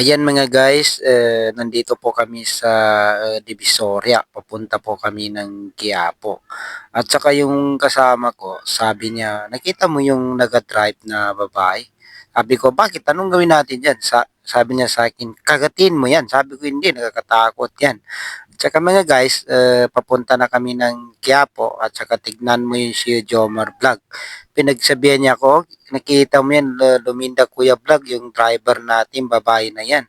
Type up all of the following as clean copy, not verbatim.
Ayan mga guys, nandito po kami sa Divisoria. Papunta po kami ng Quiapo. At saka yung kasama ko, sabi niya, nakita mo yung nag-drive na babae? Sabi ko, bakit? Anong gawin natin dyan? Sabi niya sa akin, kagatin mo yan. Sabi ko, hindi, nakakatakot yan. Tsaka mga guys, papunta na kami ng Quiapo at saka tignan mo yung si Jomar Vlog. Pinagsabihan niya ako, nakita mo yan, Luminda Kuya Vlog, yung driver natin, babae na yan.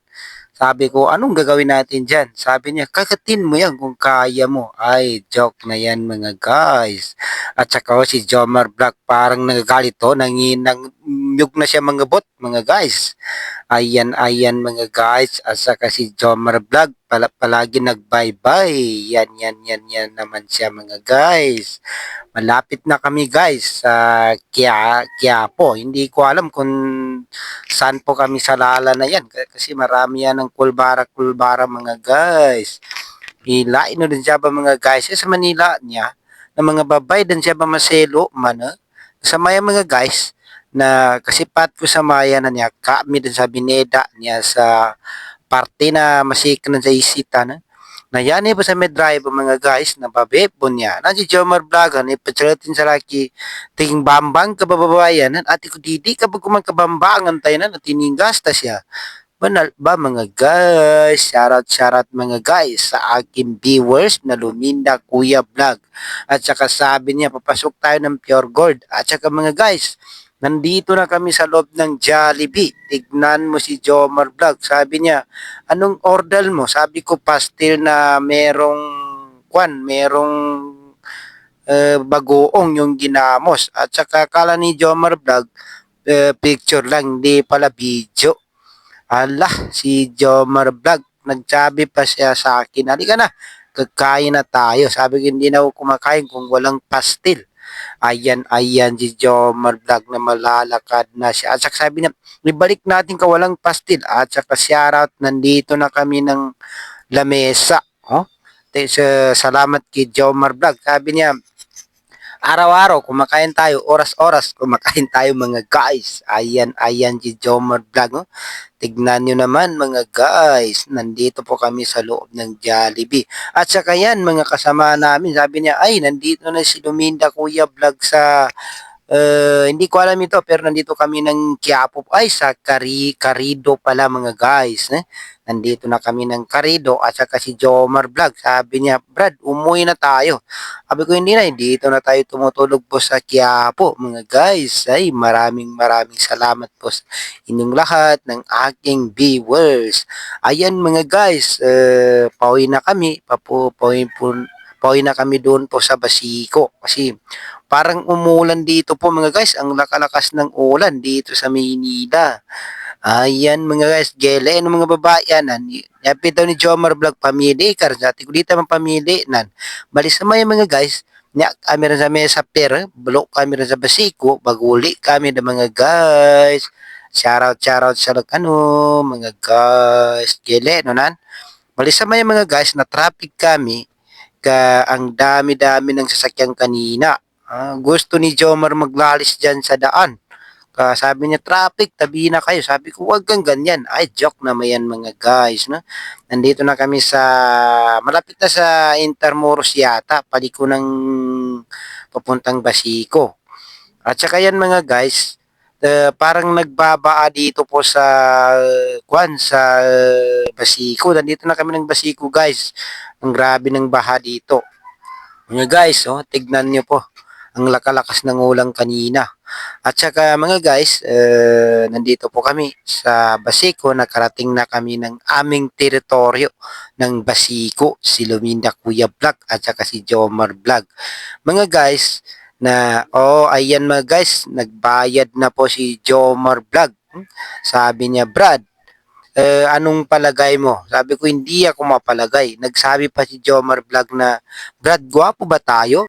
Sabi ko, anong gagawin natin dyan? Sabi niya, kakatin mo yan kung kaya mo. Ay, joke na yan mga guys. At saka si Jomar Vlog, parang nagagalit to, nanginang na siya mga bot, mga guys. Ayan mga guys. At saka si Jomar Vlog palagi nag-bye-bye. Yan naman siya mga guys. Malapit na kami guys sa Quiapo. Hindi ko alam kung saan po kami sa lala na yan. Kasi marami yan ng kulbara-kulbara mga guys. Hilain no din siya ba mga guys. Sa Manila niya, ng mga babay din siya ba maselo man. Sa maya mga guys, na kasi pat ko sa maya na niya, kami din sa bineda niya sa parte na masikan sa isita na yan po sa may drive mga guys na babebon niya. Na si Jomar Vlogan, ipachalatin sa laki tingin bambang kabababayan at ko didi kapag kumakabambangan tayo na tininggas ta siya. Banal ba mga guys? Shoutout mga guys sa aking viewers na Luminda Kuya Vlog. At saka sabi niya papasok tayo ng Pure Gold. At saka mga guys, nandito na kami sa loob ng Jollibee. Tignan mo si Jomar Vlog. Sabi niya, anong order mo? Sabi ko pastil na merong bagoong yung ginamos. At saka kala ni Jomar Vlog, picture lang, hindi pala video. Ala, si Jomar Vlog, nagsabi pa siya sa akin, halika na, kakain na tayo. Sabi ko, hindi na ako kumakain kung walang pastil. Ayan si Jomar Vlog na malalakad na siya. At saka sabi niya, ibalik natin ka walang pastil. At saka shoutout, nandito na kami ng lamesa. Oh? Salamat kay Jomar Vlog. Sabi niya, araw-araw kumakain tayo, oras-oras kumakain tayo mga guys. Ayan si Jomar Vlog. Oh. Tignan nyo naman mga guys, nandito po kami sa loob ng Jollibee. At saka yan mga kasama namin, sabi niya, ay nandito na si Luminda Kuya Vlog sa hindi ko alam ito pero nandito kami ng Quiapo ay sa Carido pala mga guys. Nandito na kami ng Carido at saka si Jomar Vlog. Sabi niya, Brad, umuwi na tayo. Sabi ko, hindi na, dito na tayo tumutulog po sa Quiapo mga guys. Ay, maraming salamat po sa inyong lahat ng aking viewers. Ayan mga guys, pauwi na kami. Pauwi na kami doon po sa Basico kasi parang umulan dito po mga guys. Ang lakalakas ng ulan dito sa Maynila. Ayan mga guys, gele ng mga babae yan. Yapit daw ni Jomar Vlog, pamili ka. Dati ko dito man pamili nan. Bali sa mga guys, niya kami rin sa mesa per, bulok kami rin sa Basico, baguli kami ng mga guys. Shoutout sa mga guys. Gele, no nan? Bali sa mga guys, na traffic kami, ang dami-dami ng sasakyan kanina. Gusto ni Jomar maglalis dyan sa daan. Sabi niya, traffic, tabi na kayo. Sabi ko, wag kang ganyan. Ay, joke na yan mga guys. No? Nandito na kami sa, malapit na sa Intermoros yata, paliko ng papuntang Basico. At saka yan mga guys, parang nagbabaa dito po sa sa Basico. Nandito na kami ng Basico guys. Ang grabe ng baha dito. Mga guys, oh, tignan nyo po. Ang lakalakas ng ulang kanina. At saka mga guys, nandito po kami sa Basico. Nakarating na kami ng aming teritoryo ng Basico. Si Luminda Kuya Vlog at saka si Jomar Vlog. Mga guys, ayan mga guys, nagbayad na po si Jomar Vlog. Sabi niya, Brad, anong palagay mo? Sabi ko, hindi ako mapalagay. Nagsabi pa si Jomar Vlog na, Brad, gwapo ba tayo?